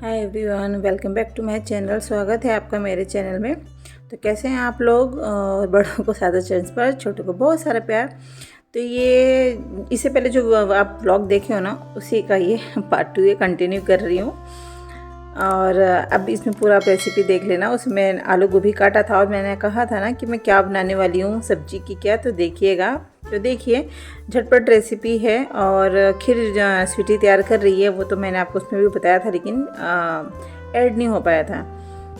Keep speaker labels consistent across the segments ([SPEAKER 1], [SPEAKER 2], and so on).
[SPEAKER 1] Hi everyone, welcome back to my channel. स्वागत है आपका मेरे चैनल में। तो कैसे हैं आप लोग? और बड़ों को सादा चैनल पर, छोटों को बहुत सारा प्यार। तो ये इससे पहले जो आप व्लॉग देखे हो ना, उसी का ये पार्ट 2 ये कंटिन्यू कर रही हूँ। और अब इसमें पूरा आप रेसिपी देख लेना। उसमें आलू गोभी काटा था और मैंने कहा था ना कि मैं क्या बनाने वाली हूँ सब्जी की क्या, तो देखिएगा। तो देखिए, झटपट रेसिपी है। और खीर स्वीटी तैयार कर रही है, वो तो मैंने आपको उसमें भी बताया था, लेकिन ऐड नहीं हो पाया था।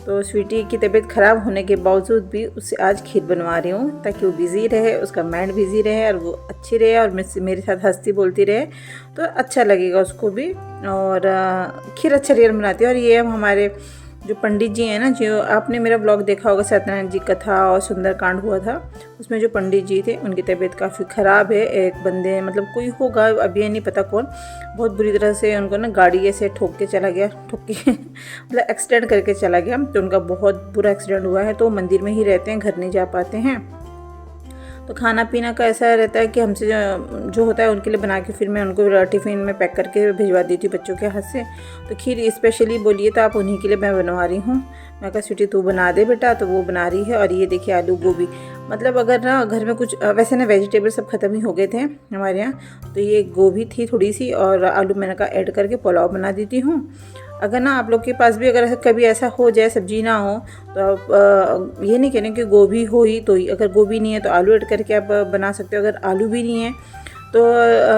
[SPEAKER 1] तो स्वीटी की तबीयत ख़राब होने के बावजूद भी उससे आज खीर बनवा रही हूँ, ताकि वो बिज़ी रहे, उसका माइंड बिज़ी रहे और वो अच्छी रहे और मेरे साथ हंसती बोलती रहे, तो अच्छा लगेगा उसको भी। और खीर अच्छा रियल बनाती है। और ये हम हमारे जो पंडित जी हैं ना, जो आपने मेरा ब्लॉग देखा होगा, सत्यनारायण जी कथा और सुंदरकांड हुआ था, उसमें जो पंडित जी थे उनकी तबीयत काफ़ी ख़राब है। एक बंदे मतलब कोई होगा, अभी ये नहीं पता कौन, बहुत बुरी तरह से उनको ना गाड़ी ऐसे ठोक के चला गया, ठोक के मतलब एक्सीडेंट करके चला गया। तो उनका बहुत बुरा एक्सीडेंट हुआ है। तो मंदिर में ही रहते हैं, घर नहीं जा पाते हैं। तो खाना पीना का ऐसा रहता है कि हमसे जो होता है उनके लिए बना के फिर मैं उनको टिफ़िन में पैक करके भिजवा देती हूँ बच्चों के हाथ से। तो खीर स्पेशली बोलिए तो आप उन्हीं के लिए मैं बनवा रही हूँ। मैं कहा स्वीटी तू बना दे बेटा, तो वो बना रही है। और ये देखिए आलू गोभी, मतलब अगर ना घर में कुछ वैसे ना वेजिटेबल सब ख़त्म ही हो गए थे हमारे यहाँ, तो ये गोभी थी थोड़ी सी और आलू मैंने कहा ऐड करके पुलाव बना देती हूँ। अगर ना आप लोग के पास भी अगर कभी ऐसा हो जाए सब्जी ना हो, तो आप ये नहीं कहने कि गोभी हो ही तो ही, अगर गोभी नहीं है तो आलू ऐड करके आप बना सकते हो। अगर आलू भी नहीं है तो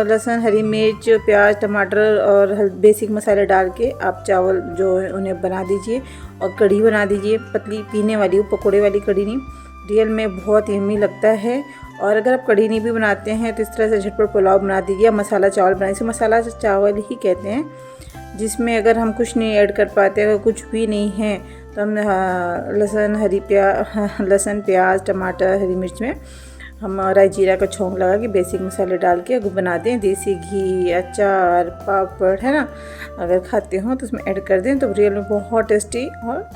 [SPEAKER 1] लहसुन, हरी मिर्च, प्याज, टमाटर और बेसिक मसाले डाल के आप चावल जो है उन्हें बना दीजिए और कढ़ी बना दीजिए, पतली पीने वाली, पकोड़े वाली कढ़ी नहीं, रियल में बहुत यम्मी लगता है। और अगर आप कढ़ी नहीं भी बनाते हैं तो इस तरह से झटपट पुलाव बना दीजिए या मसाला चावल बनाइए। इसे मसाला चावल ही कहते हैं, जिसमें अगर हम कुछ नहीं ऐड कर पाते, अगर कुछ भी नहीं है, तो हम लहसुन, प्याज, टमाटर, हरी मिर्च में हम राई जीरा का छौंक लगा के बेसिक मसाले डाल के बना दें। देसी घी, अचार, पापड़ है ना, अगर खाते हो तो उसमें ऐड कर दें, तो रियल में बहुत टेस्टी और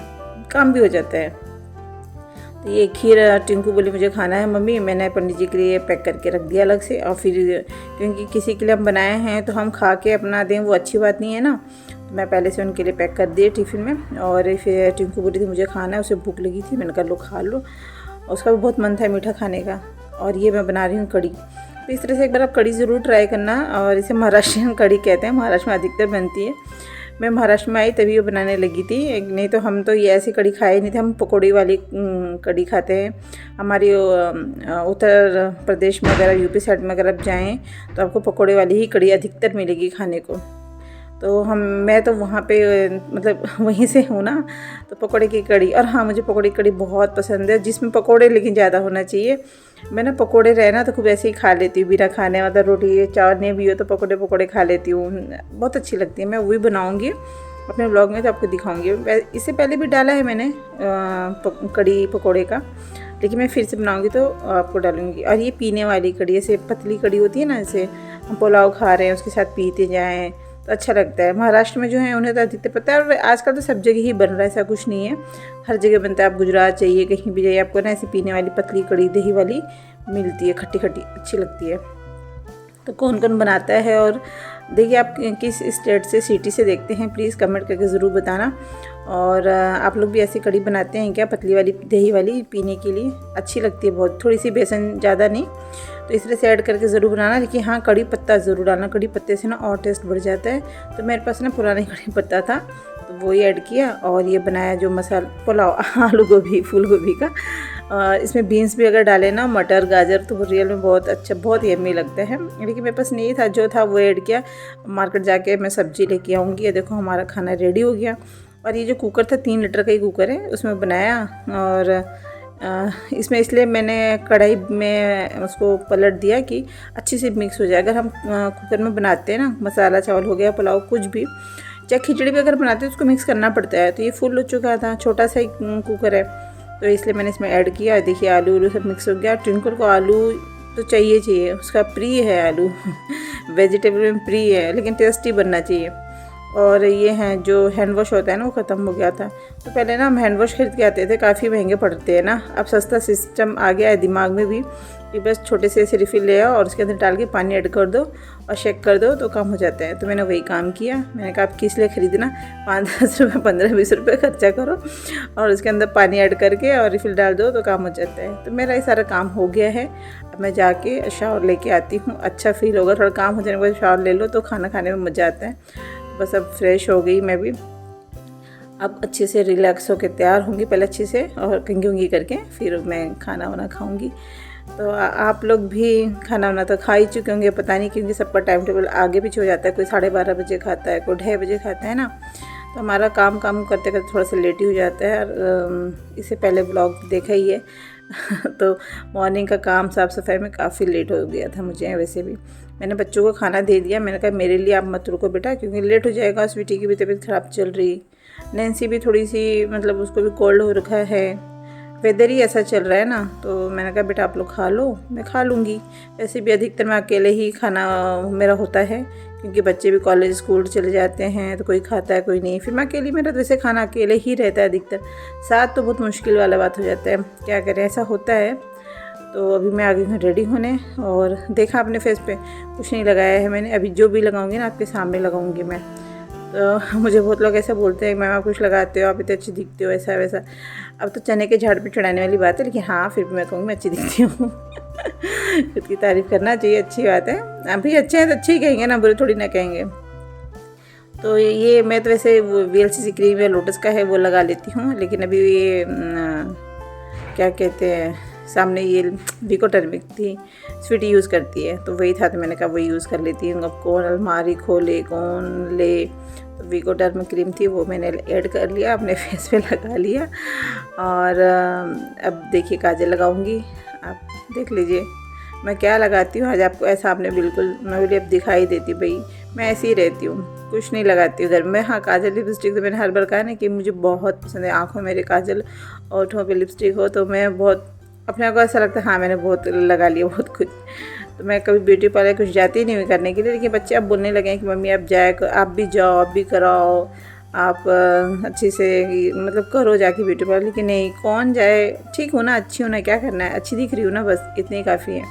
[SPEAKER 1] काम भी हो जाता है। तो ये खीर टिंकू बोली मुझे खाना है मम्मी, मैंने पंडित जी के लिए पैक करके रख दिया अलग से। और फिर क्योंकि किसी के लिए हम बनाए हैं तो हम खा के अपना दें, वो अच्छी बात नहीं है ना, तो मैं पहले से उनके लिए पैक कर दिए टिफ़िन में। और फिर टिंकू बोली थी मुझे खाना है, उसे भूख लगी थी, मैंने कहा लो खा लो, उसका भी बहुत मन था मीठा खाने का। और ये मैं बना रही हूँ कढ़ी। तो इस तरह से एक बार आप कढ़ी ज़रूर ट्राई करना। और इसे महाराष्ट्रियन कढ़ी कहते हैं, महाराष्ट्र में अधिकतर बनती है। मैं महाराष्ट्र में आई तभी वो बनाने लगी थी, नहीं तो हम तो ये ऐसी कढ़ी खाए नहीं थे, हम पकौड़ी वाली कढ़ी खाते हैं। हमारी उत्तर प्रदेश में अगर यूपी साइड में अगर आप जाएँ तो आपको पकौड़े वाली ही कढ़ी अधिकतर मिलेगी खाने को। तो मैं तो वहाँ पे मतलब वहीं से हूँ ना, तो पकौड़े की कढ़ी। और हाँ, मुझे पकौड़े की कढ़ी बहुत पसंद है, जिसमें पकौड़े लेकिन ज़्यादा होना चाहिए। मैं ना पकौड़े रहे ना तो खूब ऐसे ही खा लेती हूँ बिना खाने, मतलब रोटी चावल नहीं भी हो तो पकौड़े खा लेती हूँ, बहुत अच्छी लगती है। मैं वही बनाऊँगी अपने ब्लॉग में, तो आपको दिखाऊँगी। इससे पहले भी डाला है मैंने कढ़ी पकौड़े का, लेकिन मैं फिर से बनाऊँगी तो आपको डालूँगी। और ये पीने वाली कढ़ी, ऐसे पतली कढ़ी होती है ना, जैसे हम पुलाव खा रहे हैं उसके साथ पीते जाएँ तो अच्छा लगता है। महाराष्ट्र में जो है उन्हें तो अधिकतर पता है, और आजकल तो सब जगह ही बन रहा है, ऐसा कुछ नहीं है, हर जगह बनता है। आप गुजरात जाइए, कहीं भी जाइए, आपको ना ऐसी पीने वाली पतली कढ़ी दही वाली मिलती है, खट्टी खट्टी अच्छी लगती है। तो कौन कौन बनाता है, और देखिए आप किस स्टेट से, सिटी से देखते हैं, प्लीज़ कमेंट करके ज़रूर बताना। और आप लोग भी ऐसी कढ़ी बनाते हैं क्या, पतली वाली दही वाली पीने के लिए अच्छी लगती है बहुत, थोड़ी सी बेसन ज़्यादा नहीं, तो इस तरह से ऐड करके ज़रूर बनाना। लेकिन हाँ, कढ़ी पत्ता ज़रूर डालना, कढ़ी पत्ते से ना और टेस्ट बढ़ जाता है। तो मेरे पास ना पुराना कढ़ी पत्ता था, तो वो ही ऐड किया और ये बनाया जो मसाला पुलाव आलू गोभी, फूल गोभी का। इसमें बीन्स भी अगर डालें ना, मटर, गाजर, तो वो रियल में बहुत अच्छा, बहुत यम्मी लगता है। लेकिन मेरे पास नहीं था, जो था वो ऐड किया। मार्केट जाके मैं सब्ज़ी लेके आऊँगी। देखो हमारा खाना रेडी हो गया। और ये जो कुकर था, 3 लीटर का ही कुकर है, उसमें बनाया। और इसमें इसलिए मैंने कढ़ाई में उसको पलट दिया कि अच्छे से मिक्स हो जाए। अगर हम कुकर में बनाते हैं ना, मसाला चावल हो गया, पुलाव, कुछ भी, चाहे खिचड़ी भी अगर बनाते हैं तो उसको मिक्स करना पड़ता है। तो ये फुल हो चुका था, छोटा सा ही कुकर है, तो इसलिए मैंने इसमें ऐड किया। देखिए आलू सब मिक्स हो गया। ट्विंकल को आलू तो चाहिए, उसका प्रिय है आलू वेजिटेबल में प्रिय है, लेकिन टेस्टी बनना चाहिए। और ये हैं जो हैंड वॉश होता है ना वो ख़त्म हो गया था। तो पहले ना हम हैंड वॉश खरीद के आते थे, काफ़ी महंगे पड़ते हैं ना। अब सस्ता सिस्टम आ गया है दिमाग में भी कि बस छोटे से ऐसे रिफ़िल ले आओ और उसके अंदर डाल के पानी ऐड कर दो और शेक कर दो तो काम हो जाता है। तो मैंने वही काम किया। मैंने कहा आप किस लिए ख़रीदना, 5-10 रुपये 15-20 रुपये खर्चा करो और उसके अंदर पानी ऐड करके और रिफ़िल डाल दो तो काम हो जाता है। तो मेरा ये सारा काम हो गया है। अब मैं जाके शावर लेके आती हूँ, अच्छा फील होगा। थोड़ा काम हो जाने के बाद शावर ले लो तो खाना खाने में मज़ा आता है। बस अब फ्रेश हो गई मैं भी, अब अच्छे से रिलैक्स होकर तैयार होंगी पहले अच्छे से और कंघी उंगी करके फिर मैं खाना वाना खाऊंगी। तो आप लोग भी खाना वाना तो खा ही चुके होंगे, पता नहीं क्योंकि सबका टाइम टेबल आगे पीछे हो जाता है। कोई 12:30 बजे खाता है, कोई 2:30 बजे खाता है ना। तो हमारा काम करते करते थोड़ा सा लेट ही हो जाता है। और इससे पहले ब्लॉग देखा ही है तो मॉर्निंग का काम साफ़ सफाई में काफ़ी लेट हो गया था मुझे। वैसे भी मैंने बच्चों को खाना दे दिया। मैंने कहा मेरे लिए आप मत रुको बेटा क्योंकि लेट हो जाएगा। स्वीटी की भी तबीयत ख़राब चल रही, नैन्सी भी थोड़ी सी मतलब उसको भी कोल्ड हो रखा है, वेदर ही ऐसा चल रहा है ना। तो मैंने कहा बेटा आप लोग खा लो, मैं खा लूँगी। वैसे भी अधिकतर मैं अकेले ही खाना मेरा होता है क्योंकि बच्चे भी कॉलेज स्कूल चले जाते हैं तो कोई खाता है कोई नहीं। फिर मैं अकेली, मेरा वैसे खाना अकेले ही रहता है अधिकतर। साथ तो बहुत मुश्किल वाला बात हो जाता है, क्या करें ऐसा होता है। तो अभी मैं आ गई हूँ रेडी होने और देखा अपने फेस पे कुछ नहीं लगाया है मैंने। अभी जो भी लगाऊंगी ना आपके सामने लगाऊंगी मैं। तो मुझे बहुत लोग ऐसा बोलते हैं मैम आप कुछ लगाते हो, आप इतने अच्छी दिखते हो, ऐसा वैसा। अब तो चने के झाड़ पे चढ़ाने वाली बात है, लेकिन हाँ फिर भी मैं कहूँगी मैं अच्छी दिखती हूँ खुद की तारीफ़ करना चाहिए, अच्छी बात है। आप भी अच्छे हैं तो अच्छे ही कहेंगे ना, बुरे थोड़ी ना कहेंगे। तो ये मैं तो वैसे VLCC क्रीम या लोटस का है वो लगा लेती हूँ, लेकिन अभी ये क्या कहते हैं सामने ये विको टर्मिक थी, स्वीटी यूज़ करती है तो वही था तो मैंने कहा वही यूज़ कर लेती हूँ। अब कौन अलमारी खोले कौन ले, तो विको टर्मिक क्रीम थी वो मैंने ऐड कर लिया, अपने फेस पे लगा लिया। और अब देखिए काजल लगाऊंगी, आप देख लीजिए मैं क्या लगाती हूँ। आज आपको ऐसा आपने बिल्कुल मैं बोली अब दिखाई देती, भाई मैं ऐसी ही रहती हूँ, कुछ नहीं लगाती हूँ घर में। हाँ काजल लिपस्टिक तो मैंने हर बार कहा ना कि मुझे बहुत पसंद है, आँखों मेरे काजल और होठों पे लिपस्टिक हो तो मैं बहुत अपने को ऐसा लगता है हाँ मैंने बहुत लगा लिया बहुत कुछ। तो मैं कभी ब्यूटी पार्लर कुछ जाती ही नहीं करने के लिए, लेकिन बच्चे अब बोलने लगे हैं कि मम्मी अब आप भी जाओ, आप भी कराओ, आप अच्छे से मतलब करो जाके ब्यूटी पार्लर। लेकिन नहीं कौन जाए, ठीक हो ना, अच्छी हो ना, क्या करना है, अच्छी दिख रही हो ना, बस इतनी काफ़ी है।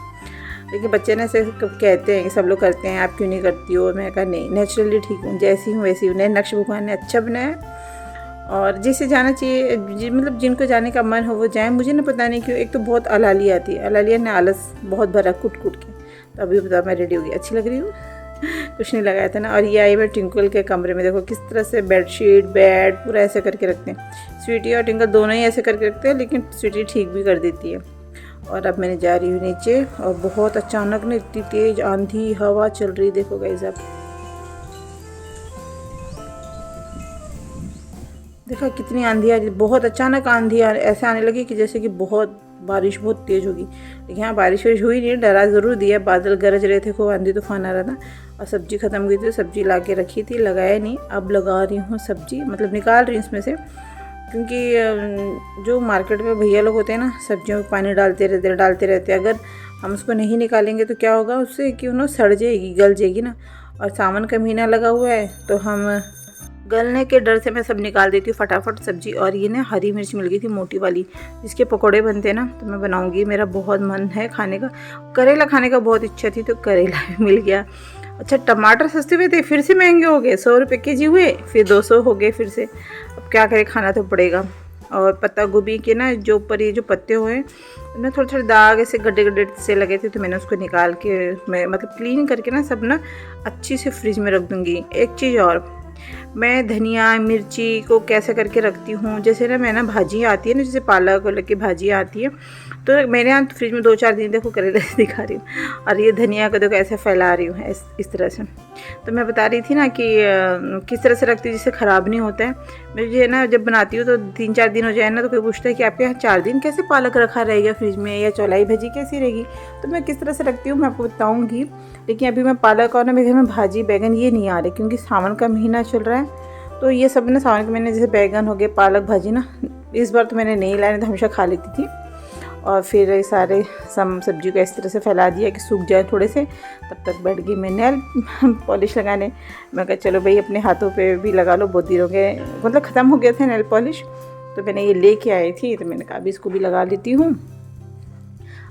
[SPEAKER 1] लेकिन बच्चे ने ऐसे कहते हैं कि सब लोग करते हैं आप क्यों नहीं करती हो। मैं कहा नहीं नेचुरली ठीक हूँ, जैसी हूँ वैसी हूँ। नए नक्श भगवान ने अच्छा बनाया और जिसे जाना चाहिए मतलब जिनको जाने का मन हो वो जाए। मुझे ना पता नहीं क्यों, एक तो बहुत अलाली आती है, अलालिया ने आलस बहुत भरा कुट कुट के। तो अभी बता मैं रेडी हो गई, अच्छी लग रही हूँ कुछ नहीं लगाया था ना। और ये आई मैं ट्विंकल के कमरे में, देखो किस तरह से बेडशीट बेड पूरा ऐसे करके रखते हैं। स्वीटी और ट्विंकल दोनों ही ऐसे करके रखते हैं, लेकिन स्वीटी ठीक भी कर देती है। और अब मैंने जा रही हूँ नीचे और बहुत अचानक ना इतनी तेज़ आंधी हवा चल रही, देखो गाइस आप देखा कितनी आंधी आ रही, बहुत अचानक आंधी ऐसे आने लगी कि जैसे कि बहुत बारिश बहुत तेज़ होगी। लेकिन यहाँ बारिश हुई नहीं, डरा ज़रूर दिया, बादल गरज रहे थे, खूब आंधी तूफान आ रहा था। और सब्ज़ी ख़त्म हुई थी, सब्ज़ी ला के रखी थी, लगाया नहीं, अब लगा रही हूँ सब्ज़ी, मतलब निकाल रही हूँ इसमें से। क्योंकि जो मार्केट में भैया लोग होते हैं ना सब्जियों में पानी डालते रहते, अगर हम उसको नहीं निकालेंगे तो क्या होगा उससे कि उन्हें सड़ जाएगी, गल जाएगी ना। और सावन का महीना लगा हुआ है तो हम गलने के डर से मैं सब निकाल देती हूँ फटाफट सब्जी। और ये ना हरी मिर्च मिल गई थी मोटी वाली, जिसके पकोड़े बनते हैं ना, तो मैं बनाऊँगी, मेरा बहुत मन है खाने का। करेला खाने का बहुत इच्छा थी तो करेला भी मिल गया। अच्छा टमाटर सस्ते हुए थे, फिर से महंगे हो गए, 100 रुपये केजी हुए, फिर 200 हो गए फिर से। अब क्या करें, खाना तो पड़ेगा। और पत्ता गोभी के ना जो ऊपर ये जो पत्ते हुए उनमें थोड़े थोड़े दाग ऐसे गड्ढे गड्ढे से लगे थे, तो मैंने उसको निकाल के मैं मतलब क्लीन करके ना सब ना अच्छी से फ्रिज में रख दूँगी। एक चीज़ और, मैं धनिया मिर्ची को कैसे करके रखती हूँ, जैसे ना मैं ना भाजी आती है ना, जैसे पालक वालक की भाजी आती है, तो मेरे यहाँ फ्रिज में 2-4 दिन देखो करेले दिखा रही हूँ। और ये धनिया को देखो ऐसे फैला रही हूँ इस तरह से। तो मैं बता रही थी ना कि किस तरह से रखती हूँ जिससे ख़राब नहीं होता है। मुझे ना जब बनाती हूँ तो 3-4 दिन हो जाए ना तो कोई पूछता है कि आपके यहाँ 4 दिन कैसे पालक रखा रहेगा फ्रिज में, या चौलाई भाजी कैसी रहेगी। तो मैं किस तरह से रखती हूँ मैं आपको बताऊँगी। लेकिन अभी मैं पालक और ना मेरे घर में भाजी बैगन ये नहीं आ रहे, क्योंकि सावन का महीना चल रहा है। तो ये सब ना सावन के महीने जैसे बैगन हो गए, पालक भाजी ना, इस बार तो मैंने नहीं लाए, तो हमेशा खा लेती थी। और फिर सारे सब्जी को इस तरह से फैला दिया कि सूख जाए थोड़े से। तब तक बैठ गई मैं नेल पॉलिश लगाने। मैं कहा चलो भाई अपने हाथों पे भी लगा लो, बहुत दिनों के मतलब ख़त्म हो गए थे नेल पॉलिश, तो मैंने ये लेके आई थी, तो मैंने कहा अभी इसको भी लगा लेती हूँ,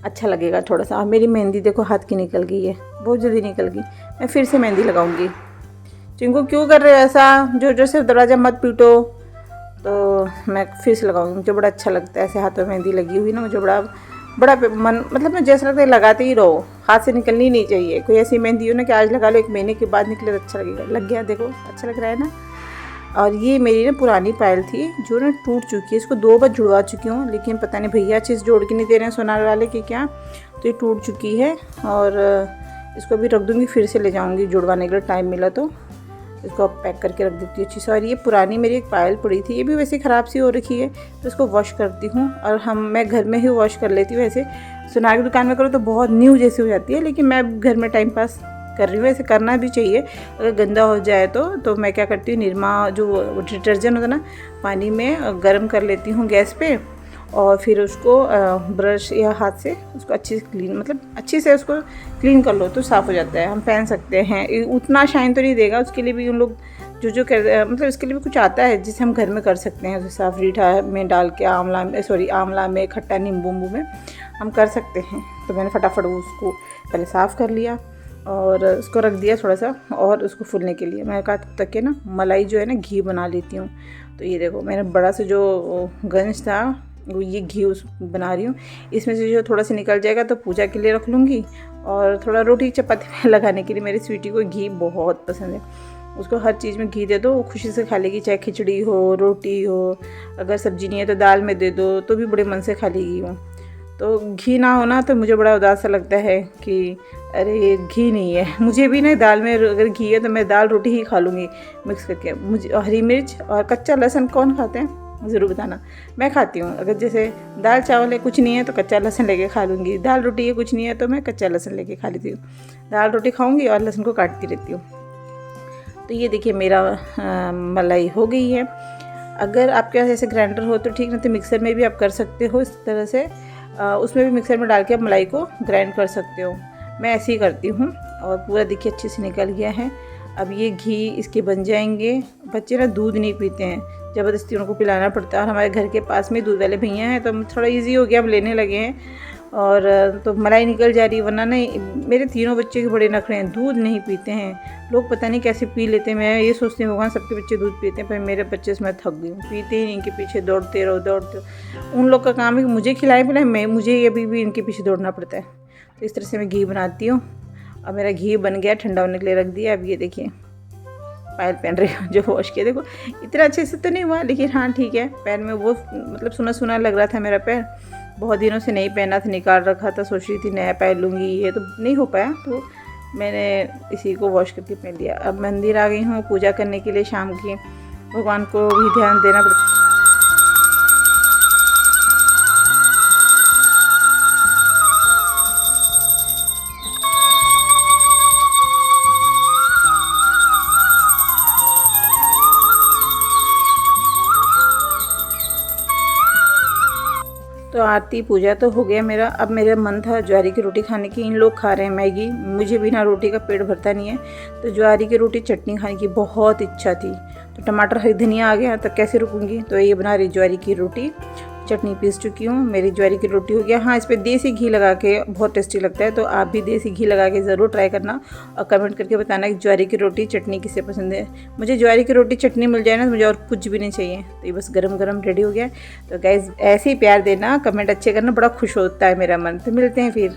[SPEAKER 1] अच्छा लगेगा थोड़ा सा। मेरी मेहंदी देखो हाथ की निकल गई है, बहुत जल्दी निकल गई। मैं फिर से मेहंदी लगाऊंगी। चिंकू क्यों कर रहे हो ऐसा, जो जो से दरवाज़ा मत पीटो। तो मैं फिर से लगाऊंगी, मुझे बड़ा अच्छा लगता है ऐसे हाथों में मेहंदी लगी हुई ना, मुझे बड़ा मन मतलब मैं जैसा लगता है लगाते ही रहो, हाथ से निकलनी नहीं चाहिए। कोई ऐसी मेहंदी हो ना कि आज लगा लो 1 महीने के बाद निकले तो अच्छा लगेगा। लग गया देखो, अच्छा लग रहा है ना। और ये मेरी ना पुरानी पायल थी जो ना टूट चुकी है, इसको 2 बार जुड़वा चुकी हूँ, लेकिन पता नहीं भैया चीज़ जोड़ के नहीं दे रहे हैं सोनार वाले की क्या, तो ये टूट चुकी है। और इसको भी रख दूँगी, फिर से ले जाऊँगी जुड़वाने के लिए, टाइम मिला तो इसको पैक करके रख देती हूँ अच्छी से। और ये पुरानी मेरी एक पायल पड़ी थी, ये भी वैसे ख़राब सी हो रखी है, तो इसको वॉश करती हूँ। और मैं घर में ही वॉश कर लेती हूँ। वैसे सोनार की दुकान में करो तो बहुत न्यू जैसी हो जाती है, लेकिन मैं घर में टाइम पास कर रही हूँ, ऐसे करना भी चाहिए। अगर गंदा हो जाए तो मैं क्या करती हूँ, निरमा जो डिटर्जेंट होता है ना, पानी में गर्म कर लेती हूँ गैस पे, और फिर उसको ब्रश या हाथ से उसको अच्छे से क्लीन, मतलब अच्छे से उसको क्लीन कर लो तो साफ़ हो जाता है। हम पहन सकते हैं, उतना शाइन तो नहीं देगा, उसके लिए भी उन लोग जो कर मतलब इसके लिए भी कुछ आता है जिसे हम घर में कर सकते हैं। जैसे साफ रीठा में डाल के आंवला में खट्टा नींबू में हम कर सकते हैं। तो मैंने फटाफट उसको पहले साफ़ कर लिया और उसको रख दिया थोड़ा सा, और उसको फूलने के लिए। मैंने कहा तब तक के ना मलाई जो है ना घी बना लेती हूँ। तो ये देखो मैंने बड़ा सा जो गंज था वो ये घी उस बना रही हूँ। इसमें से जो थोड़ा सा निकल जाएगा तो पूजा के लिए रख लूँगी, और थोड़ा रोटी चपाती में लगाने के लिए। मेरी स्वीटी को घी बहुत पसंद है, उसको हर चीज़ में घी दे दो वो खुशी से खा लेगी, चाहे खिचड़ी हो, रोटी हो, अगर सब्जी नहीं है तो दाल में दे दो तो भी बड़े मन से खा लेगी वो। तो घी ना होना तो मुझे बड़ा उदास सा लगता है कि अरे ये घी नहीं है। मुझे भी ना दाल में अगर घी है तो मैं दाल रोटी ही खा लूँगी मिक्स करके। मुझे हरी मिर्च और कच्चा लहसुन कौन खाते हैं ज़रूर बताना, मैं खाती हूँ। अगर जैसे दाल चावल है कुछ नहीं है तो कच्चा लहसुन लेके खा लूँगी, दाल रोटी है कुछ नहीं है तो मैं कच्चा लहसुन लेके खा लेती हूँ। दाल रोटी खाऊँगी और लहसुन को काटती रहती हूँ। तो ये देखिए मेरा मलाई हो गई है। अगर आपके पास ऐसे ग्राइंडर हो तो ठीक, नहीं तो मिक्सर में भी आप कर सकते हो इस तरह से। उसमें भी मिक्सर में डाल के आप मलाई को ग्राइंड कर सकते हो। मैं ऐसे ही करती हूँ। और पूरा देखिए अच्छे से निकल गया है। अब ये घी इसके बन जाएंगे। बच्चे ना दूध नहीं पीते हैं, ज़बरदस्ती उनको पिलाना पड़ता है। और हमारे घर के पास में दूध वाले भैया हैं तो थोड़ा इजी हो गया, अब लेने लगे हैं। और तो मलाई निकल जा रही है, वरना नहीं। मेरे तीनों बच्चे के बड़े नखरे हैं, दूध नहीं पीते हैं। लोग पता नहीं कैसे पी लेते हैं। मैं ये सोचती हूँ भगवान सबके बच्चे दूध पीते हैं, पर मेरे बच्चे से मैं थक गई हूँ, पीते ही नहीं। इनके पीछे दौड़ते रहो। उन लोग का काम है कि मुझे खिलाएं पिलाएं, मुझे अभी भी इनके पीछे दौड़ना पड़ता है। तो इस तरह से मैं घी बनाती हूँ। अब मेरा घी बन गया, ठंडा होने के लिए रख दिया। अब ये देखिए पायल पहन रही हूँ जो वॉश किया। देखो इतना अच्छे से तो नहीं हुआ, लेकिन हाँ ठीक है। पैर में वो मतलब सुना सुना लग रहा था मेरा पैर, बहुत दिनों से नहीं पहना था, निकाल रखा था। सोच रही थी नया पहन लूँगी, ये तो नहीं हो पाया, तो मैंने इसी को वॉश करके पहन लिया। अब मंदिर आ गई हूँ पूजा करने के लिए शाम की। भगवान को भी ध्यान देना पड़ता है। तो आरती पूजा तो हो गया मेरा। अब मेरा मन था ज्वारी की रोटी खाने की। इन लोग खा रहे हैं मैगी, मुझे बिना रोटी का पेट भरता नहीं है। तो ज्वारी की रोटी चटनी खाने की बहुत इच्छा थी। तो टमाटर हरी धनिया आ गया तो कैसे रुकूंगी। तो ये बना रही ज्वारी की रोटी, चटनी पीस चुकी हूँ। मेरी ज्वारी की रोटी हो गया। हाँ, इस पर देसी घी लगा के बहुत टेस्टी लगता है, तो आप भी देसी घी लगा के ज़रूर ट्राई करना और कमेंट करके बताना कि ज्वारी की रोटी चटनी किसे पसंद है। मुझे ज्वारी की रोटी चटनी मिल जाए ना तो मुझे और कुछ भी नहीं चाहिए। तो ये बस गरम गरम रेडी हो गया। तो गाइज़ ऐसे ही प्यार देना, कमेंट अच्छे करना, बड़ा खुश होता है मेरा मन। तो मिलते हैं फिर।